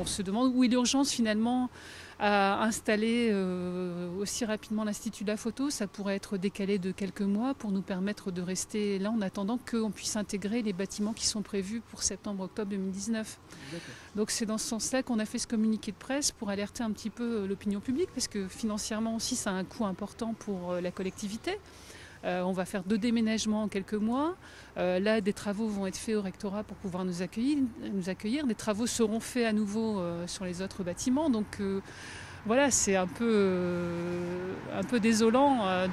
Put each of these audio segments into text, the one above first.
se demande où est l'urgence finalement à installer aussi rapidement l'Institut de la photo. Ça pourrait être décalé de quelques mois pour nous permettre de rester là en attendant qu'on puisse intégrer les bâtiments qui sont prévus pour septembre-octobre 2019. Donc c'est dans ce sens-là qu'on a fait ce communiqué de presse pour alerter un petit peu l'opinion publique, parce que financièrement aussi ça a un coût important pour la collectivité. On va faire 2 déménagements en quelques mois. Là, des travaux vont être faits au rectorat pour pouvoir nous accueillir. Des travaux seront faits à nouveau sur les autres bâtiments. Donc voilà, c'est un peu désolant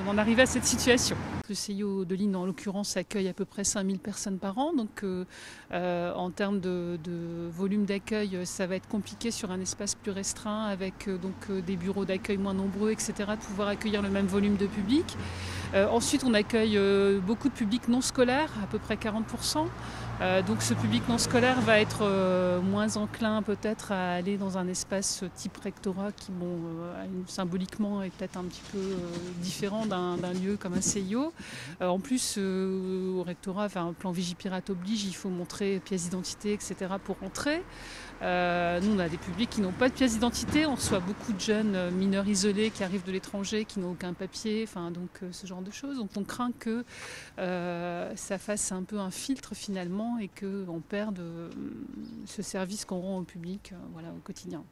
d'en arriver à cette situation. Le CIO de L'Isle, en l'occurrence, accueille à peu près 5000 personnes par an. Donc en termes de volume d'accueil, ça va être compliqué sur un espace plus restreint avec des bureaux d'accueil moins nombreux, etc., de pouvoir accueillir le même volume de public. Ensuite, on accueille beaucoup de publics non scolaires, à peu près 40%. Donc ce public non scolaire va être moins enclin peut-être à aller dans un espace type rectorat qui symboliquement est peut-être un petit peu différent d'un lieu comme un CIO. En plus au rectorat, un plan Vigipirate oblige, il faut montrer pièce d'identité, etc. pour entrer. Nous on a des publics qui n'ont pas de pièce d'identité, on reçoit beaucoup de jeunes mineurs isolés qui arrivent de l'étranger, qui n'ont aucun papier, ce genre de choses. Donc on craint que ça fasse un peu un filtre finalement et qu'on perde ce service qu'on rend au public au quotidien.